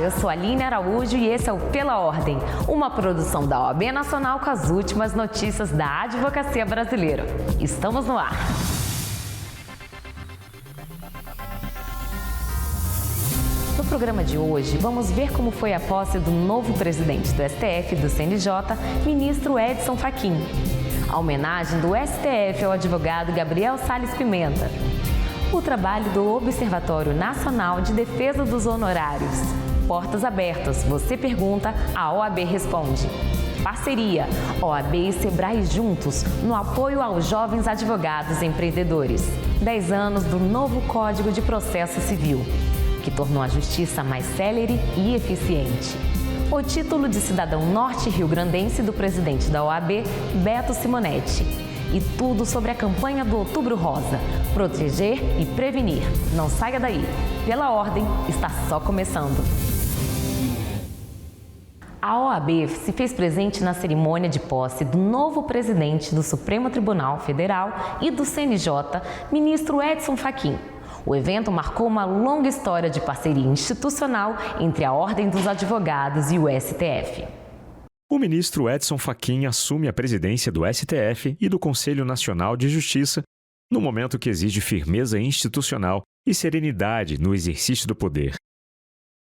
eu sou a Aline Araújo e esse é o Pela Ordem, uma produção da OAB Nacional com as últimas notícias da advocacia brasileira. Estamos no ar. No programa de hoje, vamos ver como foi a posse do novo presidente do STF e do CNJ, ministro Edson Fachin. A homenagem do STF ao advogado Gabriel Salles Pimenta. O trabalho do Observatório Nacional de Defesa dos Honorários. Portas abertas, você pergunta, a OAB responde. Parceria, OAB e Sebrae juntos, no apoio aos jovens advogados e empreendedores. 10 anos do novo Código de Processo Civil, que tornou a justiça mais célere e eficiente. O título de cidadão norte-riograndense do presidente da OAB, Beto Simonetti. E tudo sobre a campanha do Outubro Rosa. Proteger e prevenir. Não saia daí. Pela Ordem está só começando. A OAB se fez presente na cerimônia de posse do novo presidente do Supremo Tribunal Federal e do CNJ, ministro Edson Fachin. O evento marcou uma longa história de parceria institucional entre a Ordem dos Advogados e o STF. O ministro Edson Fachin assume a presidência do STF e do Conselho Nacional de Justiça no momento que exige firmeza institucional e serenidade no exercício do poder.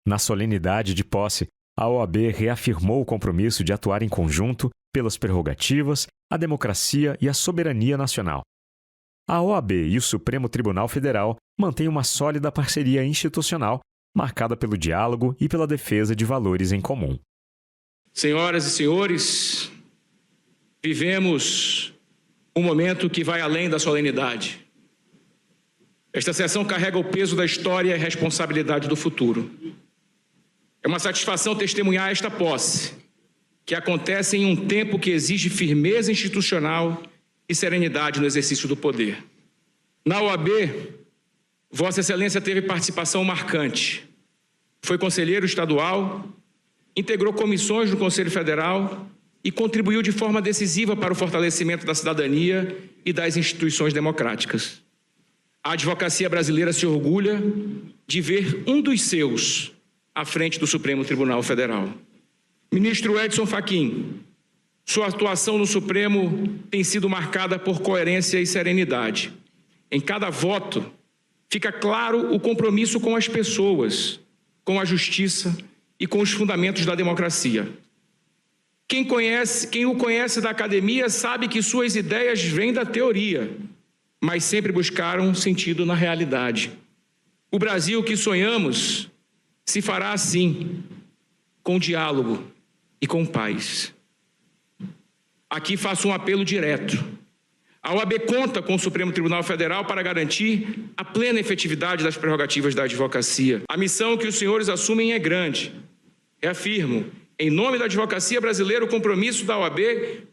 Na solenidade de posse, a OAB reafirmou o compromisso de atuar em conjunto pelas prerrogativas, a democracia e a soberania nacional. A OAB e o Supremo Tribunal Federal mantêm uma sólida parceria institucional marcada pelo diálogo e pela defesa de valores em comum. Senhoras e senhores, vivemos um momento que vai além da solenidade. Esta sessão carrega o peso da história e a responsabilidade do futuro. É uma satisfação testemunhar esta posse, que acontece em um tempo que exige firmeza institucional e serenidade no exercício do poder. Na OAB, Vossa Excelência teve participação marcante. Foi conselheiro estadual, integrou comissões do Conselho Federal e contribuiu de forma decisiva para o fortalecimento da cidadania e das instituições democráticas. A advocacia brasileira se orgulha de ver um dos seus à frente do Supremo Tribunal Federal. Ministro Edson Fachin, sua atuação no Supremo tem sido marcada por coerência e serenidade. Em cada voto, fica claro o compromisso com as pessoas, com a justiça e com os fundamentos da democracia. Quem o conhece da academia sabe que suas ideias vêm da teoria, mas sempre buscaram sentido na realidade. O Brasil que sonhamos se fará assim, com diálogo e com paz. Aqui faço um apelo direto. A OAB conta com o Supremo Tribunal Federal para garantir a plena efetividade das prerrogativas da advocacia. A missão que os senhores assumem é grande. Reafirmo, em nome da advocacia brasileira, o compromisso da OAB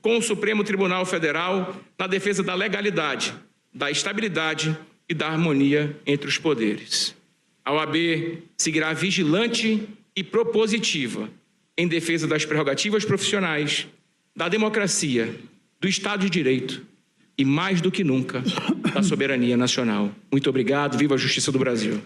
com o Supremo Tribunal Federal na defesa da legalidade, da estabilidade e da harmonia entre os poderes. A OAB seguirá vigilante e propositiva em defesa das prerrogativas profissionais, da democracia, do Estado de Direito e, mais do que nunca, da soberania nacional. Muito obrigado. Viva a Justiça do Brasil.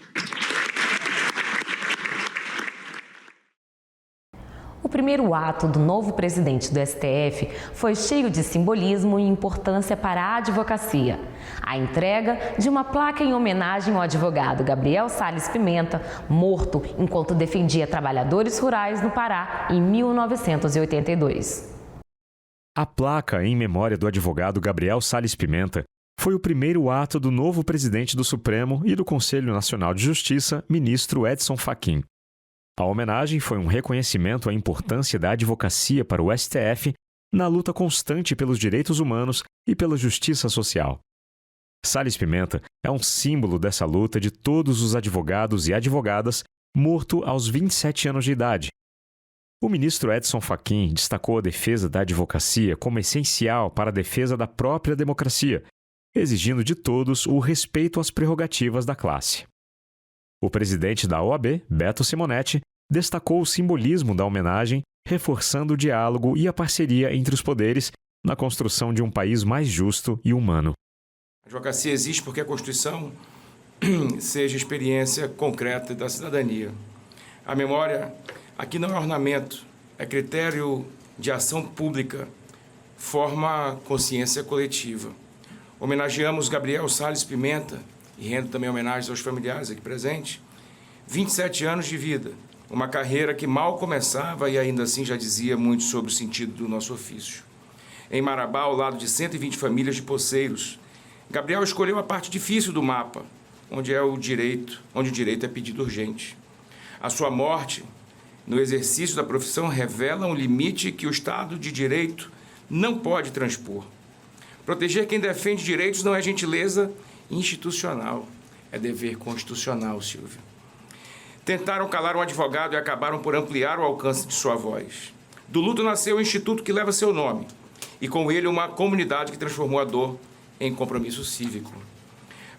O primeiro ato do novo presidente do STF foi cheio de simbolismo e importância para a advocacia. A entrega de uma placa em homenagem ao advogado Gabriel Salles Pimenta, morto enquanto defendia trabalhadores rurais no Pará em 1982. A placa em memória do advogado Gabriel Salles Pimenta foi o primeiro ato do novo presidente do Supremo e do Conselho Nacional de Justiça, ministro Edson Fachin. A homenagem foi um reconhecimento à importância da advocacia para o STF na luta constante pelos direitos humanos e pela justiça social. Salles Pimenta é um símbolo dessa luta de todos os advogados e advogadas, morto aos 27 anos de idade. O ministro Edson Fachin destacou a defesa da advocacia como essencial para a defesa da própria democracia, exigindo de todos o respeito às prerrogativas da classe. O presidente da OAB, Beto Simonetti, destacou o simbolismo da homenagem, reforçando o diálogo e a parceria entre os poderes na construção de um país mais justo e humano. A advocacia existe porque a Constituição seja experiência concreta da cidadania. A memória aqui não é ornamento, é critério de ação pública, forma consciência coletiva. Homenageamos Gabriel Salles Pimenta, e rendo também homenagens aos familiares aqui presentes, 27 anos de vida, uma carreira que mal começava e ainda assim já dizia muito sobre o sentido do nosso ofício. Em Marabá, ao lado de 120 famílias de poceiros, Gabriel escolheu a parte difícil do mapa, onde o direito é pedido urgente. A sua morte, no exercício da profissão, revela um limite que o Estado de Direito não pode transpor. Proteger quem defende direitos não é gentileza institucional, é dever constitucional, Silvio. Tentaram calar um advogado e acabaram por ampliar o alcance de sua voz. Do luto nasceu o instituto que leva seu nome, e com ele uma comunidade que transformou a dor em compromisso cívico.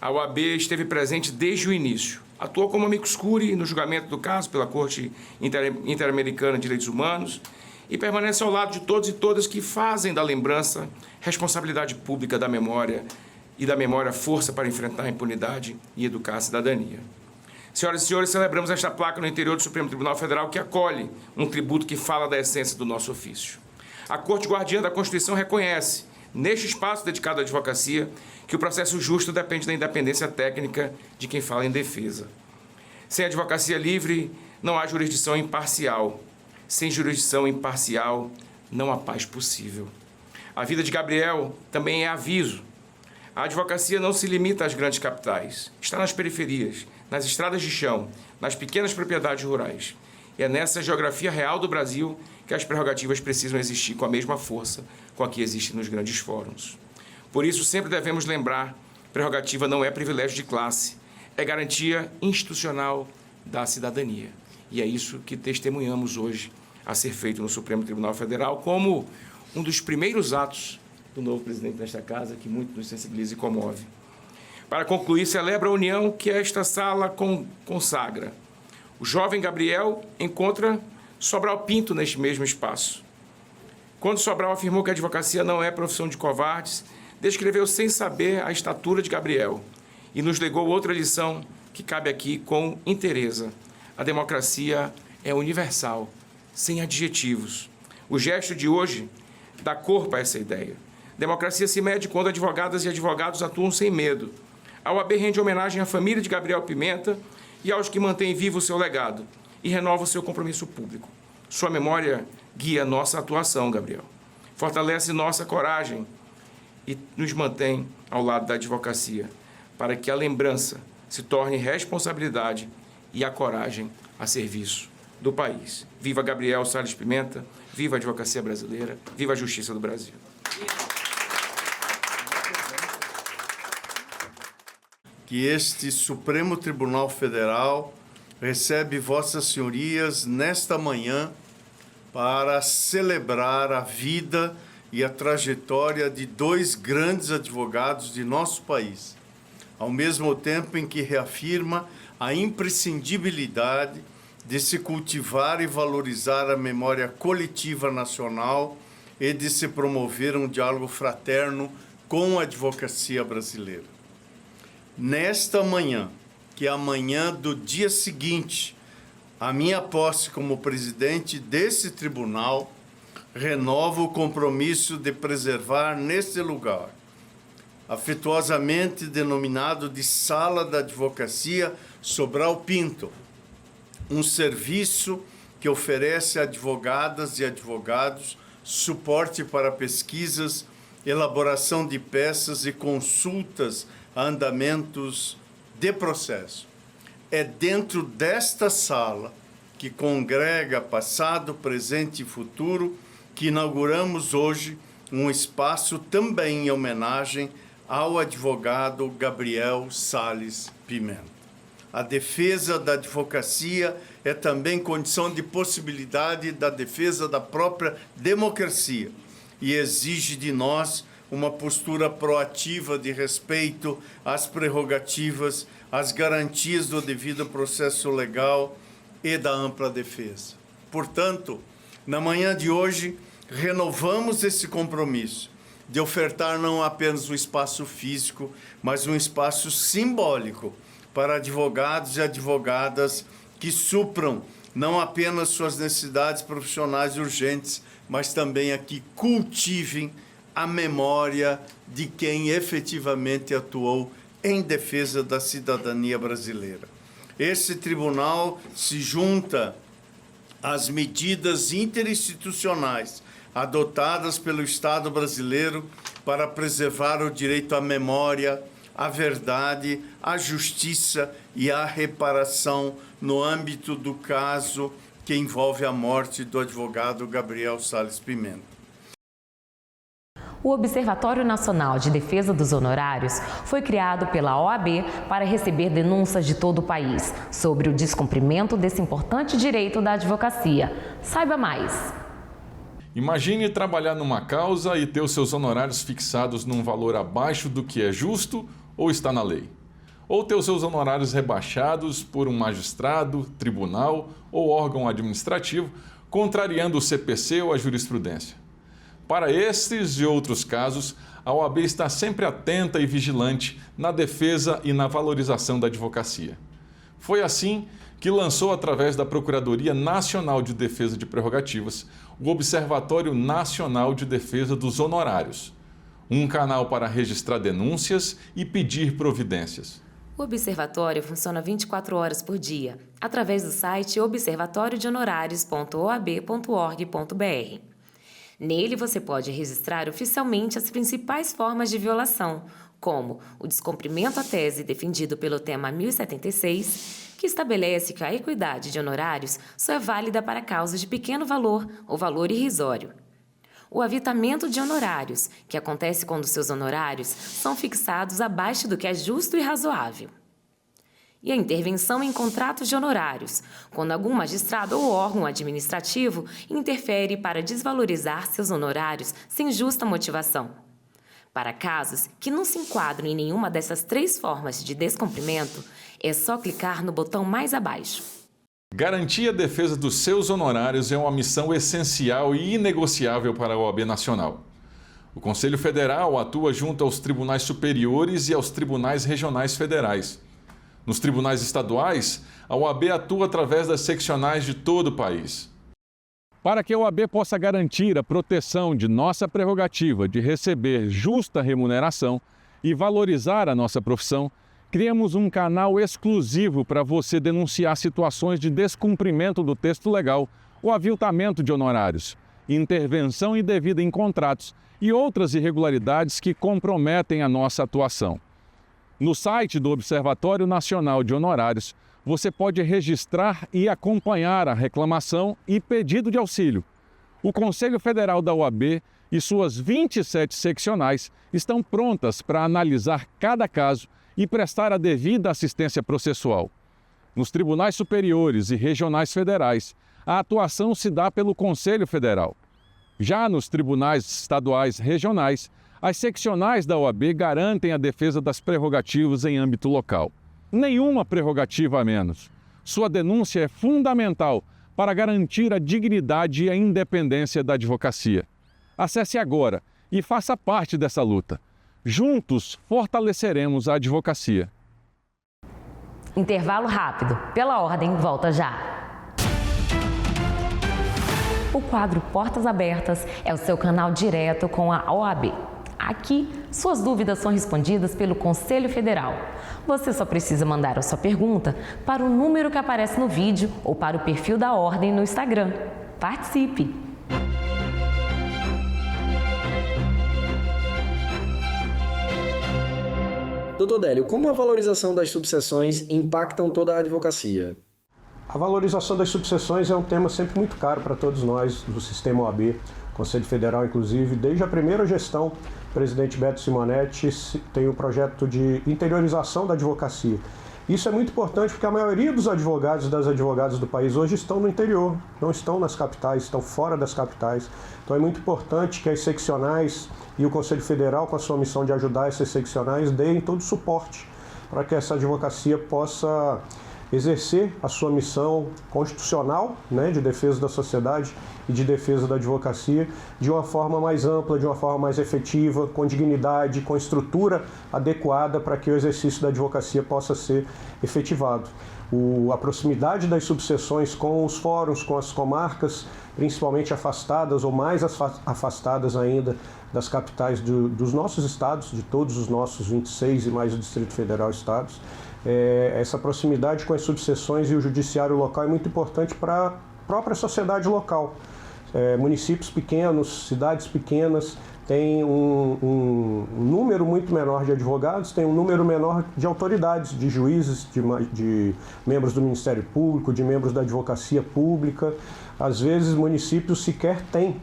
A OAB esteve presente desde o início. Atuou como amicus curiae no julgamento do caso pela Corte Interamericana de Direitos Humanos e permanece ao lado de todos e todas que fazem da lembrança responsabilidade pública da memória e da memória força para enfrentar a impunidade e educar a cidadania. Senhoras e senhores, celebramos esta placa no interior do Supremo Tribunal Federal que acolhe um tributo que fala da essência do nosso ofício. A Corte Guardiã da Constituição reconhece, neste espaço dedicado à advocacia, que o processo justo depende da independência técnica de quem fala em defesa. Sem advocacia livre, não há jurisdição imparcial. Sem jurisdição imparcial, não há paz possível. A vida de Gabriel também é aviso. A advocacia não se limita às grandes capitais. Está nas periferias, nas estradas de chão, nas pequenas propriedades rurais. E é nessa geografia real do Brasil que as prerrogativas precisam existir com a mesma força com a que existe nos grandes fóruns. Por isso, sempre devemos lembrar, prerrogativa não é privilégio de classe, é garantia institucional da cidadania. E é isso que testemunhamos hoje a ser feito no Supremo Tribunal Federal como um dos primeiros atos do novo presidente desta casa, que muito nos sensibiliza e comove. Para concluir, celebra a união que esta sala consagra. O jovem Gabriel encontra Sobral Pinto neste mesmo espaço. Quando Sobral afirmou que a advocacia não é profissão de covardes, descreveu sem saber a estatura de Gabriel e nos legou outra lição que cabe aqui com inteireza. A democracia é universal, sem adjetivos. O gesto de hoje dá corpo a essa ideia. Democracia se mede quando advogadas e advogados atuam sem medo. A OAB rende homenagem à família de Gabriel Pimenta e aos que mantêm vivo o seu legado e renova o seu compromisso público. Sua memória guia nossa atuação, Gabriel. Fortalece nossa coragem e nos mantém ao lado da advocacia, para que a lembrança se torne responsabilidade e a coragem a serviço do país. Viva Gabriel Salles Pimenta, viva a advocacia brasileira, viva a justiça do Brasil. Que este Supremo Tribunal Federal recebe vossas senhorias nesta manhã para celebrar a vida e a trajetória de dois grandes advogados de nosso país, ao mesmo tempo em que reafirma a imprescindibilidade de se cultivar e valorizar a memória coletiva nacional e de se promover um diálogo fraterno com a advocacia brasileira. Nesta manhã, que é a manhã do dia seguinte, a minha posse como presidente desse tribunal, renovo o compromisso de preservar neste lugar, afetuosamente denominado de Sala da Advocacia Sobral Pinto, um serviço que oferece a advogadas e advogados suporte para pesquisas, elaboração de peças e consultas a andamentos de processo. É dentro desta sala, que congrega passado, presente e futuro, que inauguramos hoje um espaço também em homenagem ao advogado Gabriel Salles Pimenta. A defesa da advocacia é também condição de possibilidade da defesa da própria democracia e exige de nós uma postura proativa de respeito às prerrogativas, às garantias do devido processo legal e da ampla defesa. Portanto, na manhã de hoje, renovamos esse compromisso de ofertar não apenas um espaço físico, mas um espaço simbólico para advogados e advogadas que supram não apenas suas necessidades profissionais urgentes, mas também aqui cultivem a memória de quem efetivamente atuou em defesa da cidadania brasileira. Esse tribunal se junta às medidas interinstitucionais adotadas pelo Estado brasileiro para preservar o direito à memória, à verdade, à justiça e à reparação no âmbito do caso que envolve a morte do advogado Gabriel Salles Pimenta. O Observatório Nacional de Defesa dos Honorários foi criado pela OAB para receber denúncias de todo o país sobre o descumprimento desse importante direito da advocacia. Saiba mais. Imagine trabalhar numa causa e ter os seus honorários fixados num valor abaixo do que é justo ou está na lei. Ou ter os seus honorários rebaixados por um magistrado, tribunal ou órgão administrativo, contrariando o CPC ou a jurisprudência. Para estes e outros casos, a OAB está sempre atenta e vigilante na defesa e na valorização da advocacia. Foi assim que lançou, através da Procuradoria Nacional de Defesa de Prerrogativas, o Observatório Nacional de Defesa dos Honorários, um canal para registrar denúncias e pedir providências. O observatório funciona 24 horas por dia, através do site observatoriodehonorários.oab.org.br. Nele você pode registrar oficialmente as principais formas de violação, como o descumprimento à tese defendido pelo tema 1076, que estabelece que a equidade de honorários só é válida para causas de pequeno valor ou valor irrisório. O avitamento de honorários, que acontece quando seus honorários são fixados abaixo do que é justo e razoável. E a intervenção em contratos de honorários, quando algum magistrado ou órgão administrativo interfere para desvalorizar seus honorários sem justa motivação. Para casos que não se enquadram em nenhuma dessas 3 formas de descumprimento, é só clicar no botão mais abaixo. Garantir a defesa dos seus honorários é uma missão essencial e inegociável para a OAB Nacional. O Conselho Federal atua junto aos tribunais superiores e aos tribunais regionais federais. Nos tribunais estaduais, a OAB atua através das seccionais de todo o país. Para que a OAB possa garantir a proteção de nossa prerrogativa de receber justa remuneração e valorizar a nossa profissão, criamos um canal exclusivo para você denunciar situações de descumprimento do texto legal, o aviltamento de honorários, intervenção indevida em contratos e outras irregularidades que comprometem a nossa atuação. No site do Observatório Nacional de Honorários, você pode registrar e acompanhar a reclamação e pedido de auxílio. O Conselho Federal da OAB e suas 27 seccionais estão prontas para analisar cada caso e prestar a devida assistência processual. Nos tribunais superiores e regionais federais, a atuação se dá pelo Conselho Federal. Já nos tribunais estaduais regionais, as seccionais da OAB garantem a defesa das prerrogativas em âmbito local. Nenhuma prerrogativa a menos. Sua denúncia é fundamental para garantir a dignidade e a independência da advocacia. Acesse agora e faça parte dessa luta. Juntos, fortaleceremos a advocacia. Intervalo rápido. Pela ordem, volta já. O quadro Portas Abertas é o seu canal direto com a OAB. Aqui, suas dúvidas são respondidas pelo Conselho Federal. Você só precisa mandar a sua pergunta para o número que aparece no vídeo ou para o perfil da Ordem no Instagram. Participe! Doutor Délio, como a valorização das subseções impactam toda a advocacia? A valorização das subseções é um tema sempre muito caro para todos nós do sistema OAB, Conselho Federal inclusive. Desde a primeira gestão, o presidente Beto Simonetti tem o projeto de interiorização da advocacia. Isso é muito importante porque a maioria dos advogados e das advogadas do país hoje estão no interior, não estão nas capitais, estão fora das capitais. Então é muito importante que as seccionais e o Conselho Federal, com a sua missão de ajudar essas seccionais, deem todo o suporte para que essa advocacia possa exercer a sua missão constitucional, né, de defesa da sociedade e de defesa da advocacia de uma forma mais ampla, de uma forma mais efetiva, com dignidade, com estrutura adequada para que o exercício da advocacia possa ser efetivado. A proximidade das subseções com os fóruns, com as comarcas, principalmente afastadas ou mais afastadas ainda das capitais dos nossos estados, de todos os nossos 26 e mais o Distrito Federal estados. Essa proximidade com as subseções e o judiciário local é muito importante para a própria sociedade local. Municípios pequenos, cidades pequenas, têm um número muito menor de advogados, tem um número menor de autoridades, de juízes, de membros do Ministério Público, de membros da advocacia pública. Às vezes, municípios sequer têm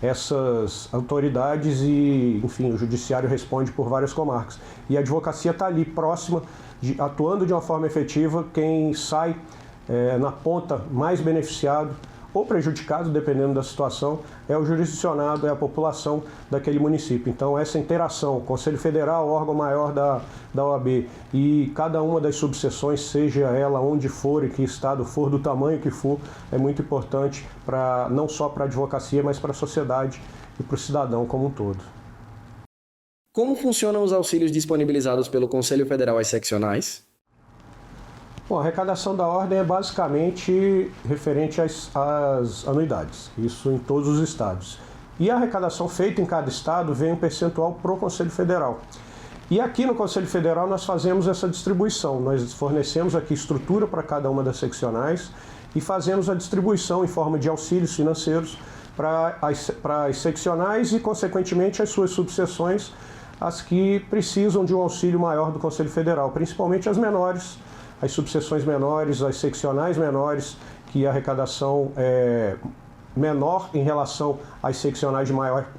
essas autoridades e, enfim, o judiciário responde por várias comarcas. E a advocacia está ali, próxima, atuando de uma forma efetiva. Quem sai na ponta mais beneficiado ou prejudicado, dependendo da situação, é o jurisdicionado, é a população daquele município. Então, essa interação, Conselho Federal, órgão maior da OAB, e cada uma das subseções, seja ela onde for e que estado for, do tamanho que for, é muito importante não só para a advocacia, mas para a sociedade e para o cidadão como um todo. Como funcionam os auxílios disponibilizados pelo Conselho Federal às seccionais? Bom, a arrecadação da ordem é basicamente referente às anuidades, isso em todos os estados. E a arrecadação feita em cada estado vem um percentual para o Conselho Federal. E aqui no Conselho Federal nós fazemos essa distribuição, nós fornecemos aqui estrutura para cada uma das seccionais e fazemos a distribuição em forma de auxílios financeiros para as seccionais e, consequentemente, as suas subseções, as que precisam de um auxílio maior do Conselho Federal, principalmente as menores, as subseções menores, as seccionais menores, que a arrecadação é menor em relação às seccionais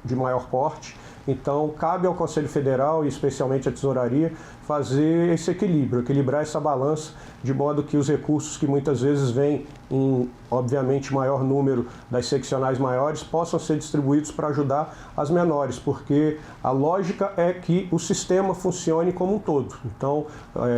de maior porte. Então, cabe ao Conselho Federal e especialmente à Tesouraria fazer esse equilíbrio, equilibrar essa balança, de modo que os recursos que muitas vezes vêm em, obviamente, maior número das seccionais maiores possam ser distribuídos para ajudar as menores, porque a lógica é que o sistema funcione como um todo. Então,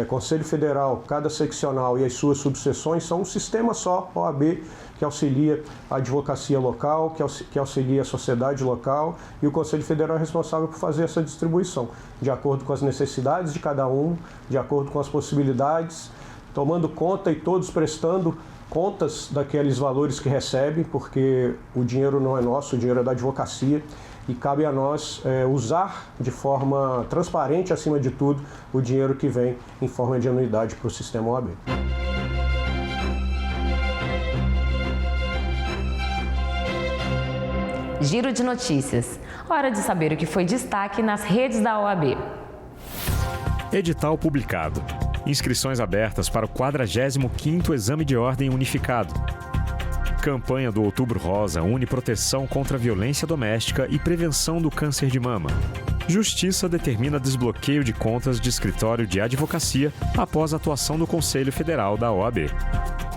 Conselho Federal, cada seccional e as suas subseções são um sistema só, OAB, que auxilia a advocacia local, que auxilia a sociedade local, e o Conselho Federal é responsável por fazer essa distribuição, de acordo com as necessidades de cada um, de acordo com as possibilidades, tomando conta e todos prestando contas daqueles valores que recebem, porque o dinheiro não é nosso, o dinheiro é da advocacia, e cabe a nós usar de forma transparente, acima de tudo, o dinheiro que vem em forma de anuidade para o sistema OAB. Giro de notícias. Hora de saber o que foi destaque nas redes da OAB. Edital publicado. Inscrições abertas para o 45º Exame de Ordem Unificado. Campanha do Outubro Rosa une proteção contra a violência doméstica e prevenção do câncer de mama. Justiça determina desbloqueio de contas de escritório de advocacia após a atuação do Conselho Federal da OAB.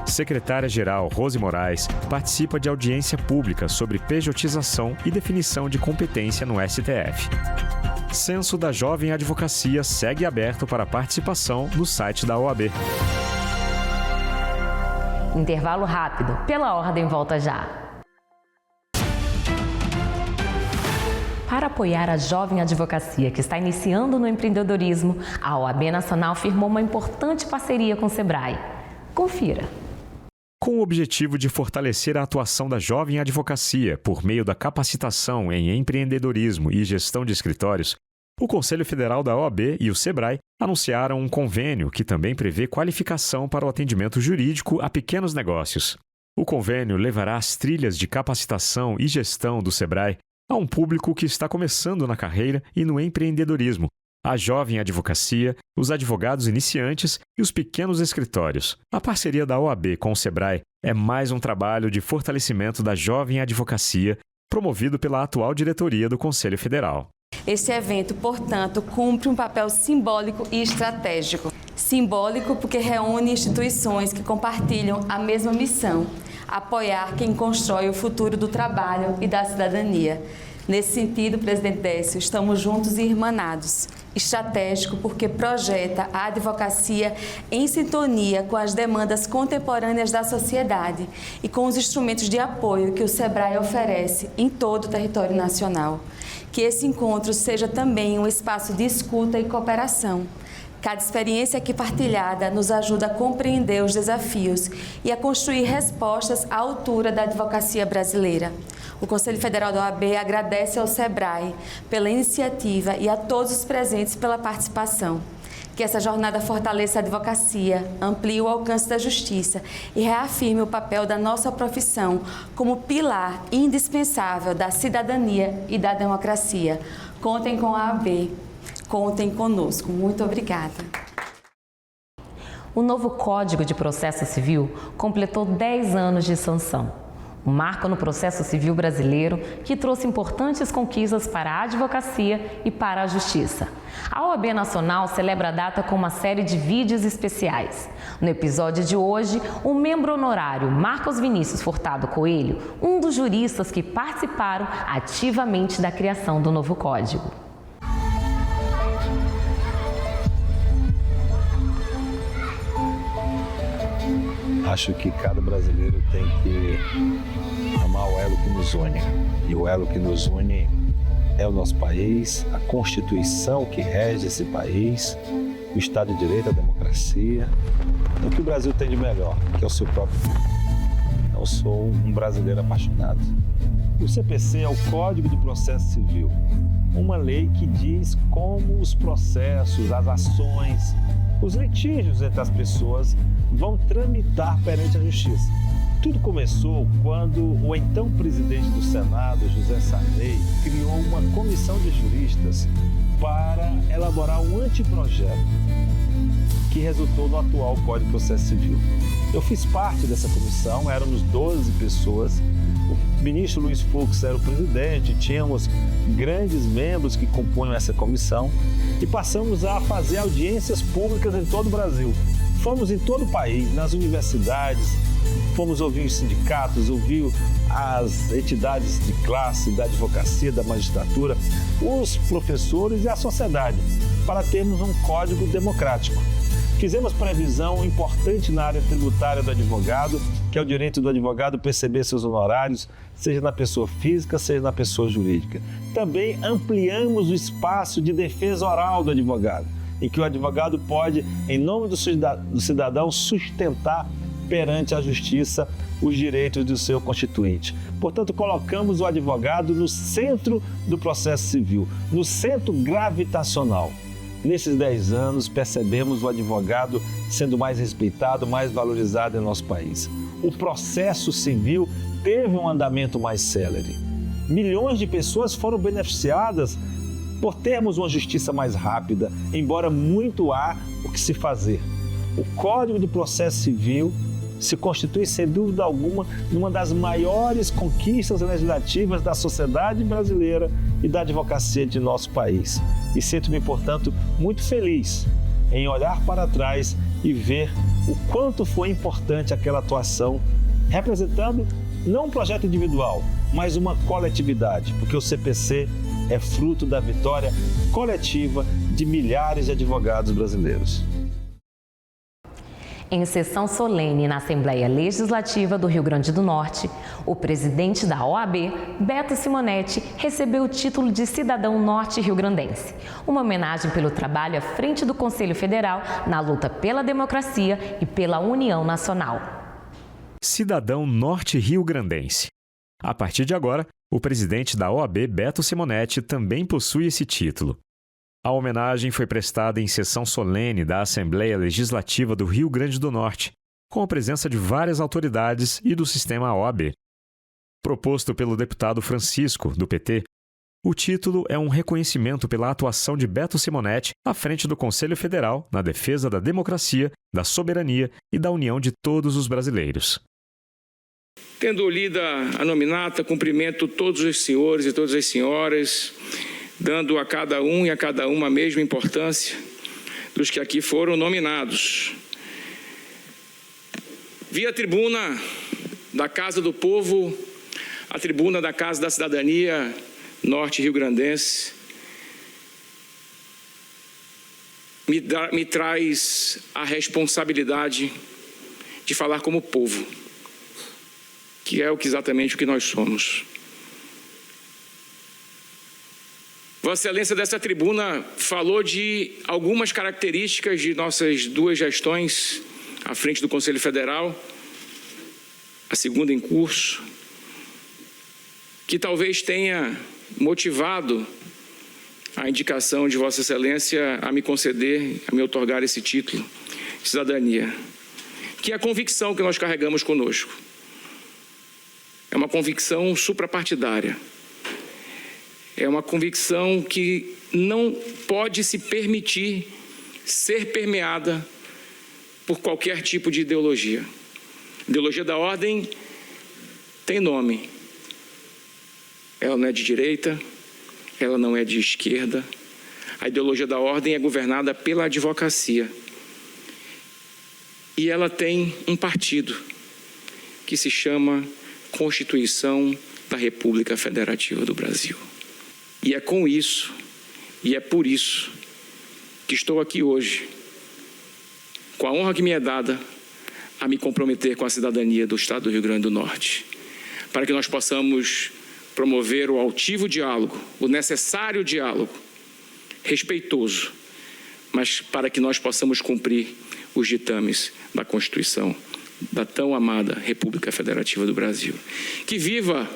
Secretária-Geral Rose Moraes participa de audiência pública sobre pejotização e definição de competência no STF. Censo da Jovem Advocacia segue aberto para participação no site da OAB. Intervalo rápido. Pela ordem, volta já. Para apoiar a jovem advocacia que está iniciando no empreendedorismo, a OAB Nacional firmou uma importante parceria com o Sebrae. Confira. Com o objetivo de fortalecer a atuação da jovem advocacia por meio da capacitação em empreendedorismo e gestão de escritórios, o Conselho Federal da OAB e o Sebrae anunciaram um convênio que também prevê qualificação para o atendimento jurídico a pequenos negócios. O convênio levará as trilhas de capacitação e gestão do Sebrae a um público que está começando na carreira e no empreendedorismo, a jovem advocacia, os advogados iniciantes e os pequenos escritórios. A parceria da OAB com o Sebrae é mais um trabalho de fortalecimento da jovem advocacia, promovido pela atual diretoria do Conselho Federal. Este evento, portanto, cumpre um papel simbólico e estratégico. Simbólico porque reúne instituições que compartilham a mesma missão, apoiar quem constrói o futuro do trabalho e da cidadania. Nesse sentido, presidente Décio, estamos juntos e irmanados. Estratégico porque projeta a advocacia em sintonia com as demandas contemporâneas da sociedade e com os instrumentos de apoio que o SEBRAE oferece em todo o território nacional. Que esse encontro seja também um espaço de escuta e cooperação. Cada experiência aqui partilhada nos ajuda a compreender os desafios e a construir respostas à altura da advocacia brasileira. O Conselho Federal da OAB agradece ao SEBRAE pela iniciativa e a todos os presentes pela participação. Que essa jornada fortaleça a advocacia, amplie o alcance da justiça e reafirme o papel da nossa profissão como pilar indispensável da cidadania e da democracia. Contem com a OAB, contem conosco. Muito obrigada. O novo Código de Processo Civil completou 10 anos de sanção. Um marco no processo civil brasileiro que trouxe importantes conquistas para a advocacia e para a justiça. A OAB Nacional celebra a data com uma série de vídeos especiais. No episódio de hoje, o membro honorário Marcos Vinícius Furtado Coelho, um dos juristas que participaram ativamente da criação do novo código. Acho que cada brasileiro tem que amar o elo que nos une. E o elo que nos une é o nosso país, a Constituição que rege esse país, o Estado de Direito, a democracia, o que o Brasil tem de melhor, que é o seu próprio povo. Eu sou um brasileiro apaixonado. O CPC é o Código do Processo Civil, uma lei que diz como os processos, as ações, os litígios entre as pessoas vão tramitar perante a justiça. Tudo começou quando o então presidente do Senado, José Sarney, criou uma comissão de juristas para elaborar um anteprojeto que resultou no atual Código de Processo Civil. Eu fiz parte dessa comissão, éramos 12 pessoas. O ministro Luiz Fux era o presidente, tínhamos grandes membros que compunham essa comissão e passamos a fazer audiências públicas em todo o Brasil. Fomos em todo o país, nas universidades, fomos ouvir os sindicatos, ouvir as entidades de classe, da advocacia, da magistratura, os professores e a sociedade, para termos um código democrático. Fizemos previsão importante na área tributária do advogado, que é o direito do advogado perceber seus honorários, seja na pessoa física, seja na pessoa jurídica. Também ampliamos o espaço de defesa oral do advogado, em que o advogado pode, em nome do cidadão, sustentar perante a justiça os direitos do seu constituinte. Portanto, colocamos o advogado no centro do processo civil, no centro gravitacional. Nesses 10 anos, percebemos o advogado sendo mais respeitado, mais valorizado em nosso país. O processo civil teve um andamento mais célere. Milhões de pessoas foram beneficiadas por termos uma justiça mais rápida, embora muito há o que se fazer. O Código do Processo Civil se constitui, sem dúvida alguma, numa das maiores conquistas legislativas da sociedade brasileira e da advocacia de nosso país. E sinto-me, portanto, muito feliz em olhar para trás e ver o quanto foi importante aquela atuação, representando não um projeto individual, mas uma coletividade, porque o CPC é fruto da vitória coletiva de milhares de advogados brasileiros. Em sessão solene na Assembleia Legislativa do Rio Grande do Norte, o presidente da OAB, Beto Simonetti, recebeu o título de cidadão norte-riograndense, uma homenagem pelo trabalho à frente do Conselho Federal na luta pela democracia e pela união nacional. Cidadão norte-riograndense. A partir de agora, o presidente da OAB, Beto Simonetti, também possui esse título. A homenagem foi prestada em sessão solene da Assembleia Legislativa do Rio Grande do Norte, com a presença de várias autoridades e do sistema OAB. Proposto pelo deputado Francisco, do PT, o título é um reconhecimento pela atuação de Beto Simonetti à frente do Conselho Federal na defesa da democracia, da soberania e da união de todos os brasileiros. Tendo lida a nominata, cumprimento todos os senhores e todas as senhoras, dando a cada um e a cada uma a mesma importância dos que aqui foram nominados. Via a tribuna da Casa do Povo, a tribuna da Casa da Cidadania norte-riograndense, me traz a responsabilidade de falar como povo, que é exatamente o que nós somos. Vossa Excelência, dessa tribuna, falou de algumas características de nossas duas gestões à frente do Conselho Federal, a segunda em curso, que talvez tenha motivado a indicação de Vossa Excelência a me conceder, a me outorgar esse título de cidadania, que é a convicção que nós carregamos conosco. É uma convicção suprapartidária. É uma convicção que não pode se permitir ser permeada por qualquer tipo de ideologia. Ideologia da ordem tem nome. Ela não é de direita, ela não é de esquerda. A ideologia da ordem é governada pela advocacia. E ela tem um partido que se chama Constituição da República Federativa do Brasil. E é com isso, e é por isso, que estou aqui hoje, com a honra que me é dada, a me comprometer com a cidadania do Estado do Rio Grande do Norte, para que nós possamos promover o altivo diálogo, o necessário diálogo, respeitoso, mas para que nós possamos cumprir os ditames da Constituição da tão amada República Federativa do Brasil. Que viva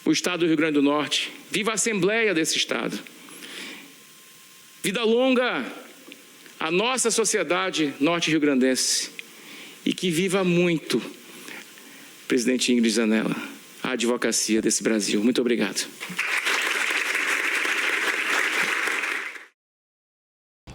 o Estado do Rio Grande do Norte, viva a Assembleia desse Estado. Vida longa a nossa sociedade norte-riograndense e que viva muito, presidente Ingrid Zanella, a advocacia desse Brasil. Muito obrigado.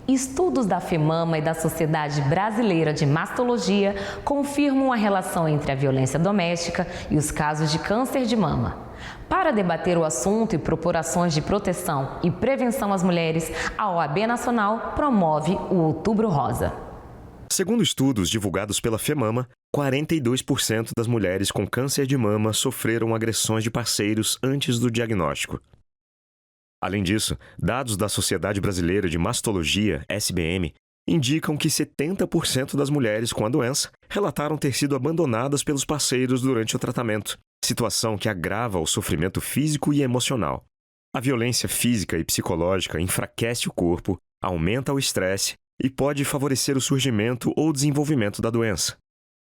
Estudos da FEMAMA e da Sociedade Brasileira de Mastologia confirmam a relação entre a violência doméstica e os casos de câncer de mama. Para debater o assunto e propor ações de proteção e prevenção às mulheres, a OAB Nacional promove o Outubro Rosa. Segundo estudos divulgados pela FEMAMA, 42% das mulheres com câncer de mama sofreram agressões de parceiros antes do diagnóstico. Além disso, dados da Sociedade Brasileira de Mastologia, SBM, indicam que 70% das mulheres com a doença relataram ter sido abandonadas pelos parceiros durante o tratamento, situação que agrava o sofrimento físico e emocional. A violência física e psicológica enfraquece o corpo, aumenta o estresse e pode favorecer o surgimento ou desenvolvimento da doença.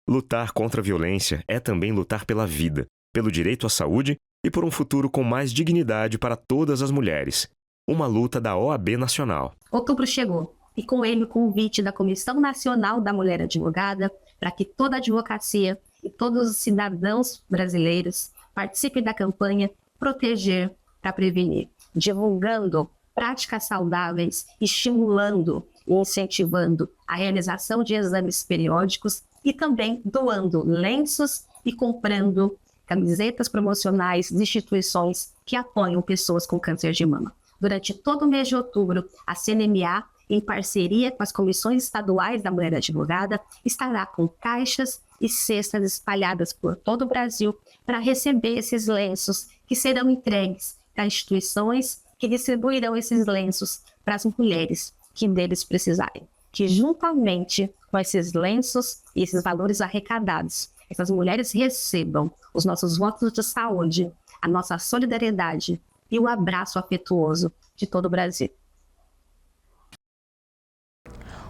Lutar contra a violência é também lutar pela vida, pelo direito à saúde e por um futuro com mais dignidade para todas as mulheres. Uma luta da OAB Nacional. Outubro chegou e com ele o convite da Comissão Nacional da Mulher Advogada para que toda a advocacia e todos os cidadãos brasileiros participem da campanha Proteger para Prevenir, divulgando práticas saudáveis, estimulando e incentivando a realização de exames periódicos e também doando lenços e comprando camisetas promocionais de instituições que apoiam pessoas com câncer de mama. Durante todo o mês de outubro, a CNMA, em parceria com as comissões estaduais da Mulher Advogada, estará com caixas e cestas espalhadas por todo o Brasil para receber esses lenços que serão entregues a instituições que distribuirão esses lenços para as mulheres que deles precisarem. Que juntamente com esses lenços e esses valores arrecadados, essas mulheres recebam os nossos votos de saúde, a nossa solidariedade e o abraço afetuoso de todo o Brasil.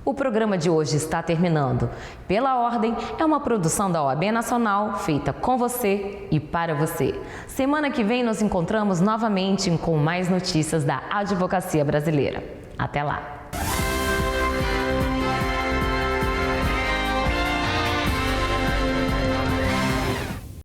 O programa de hoje está terminando. Pela Ordem é uma produção da OAB Nacional, feita com você e para você. Semana que vem nos encontramos novamente com mais notícias da advocacia brasileira. Até lá!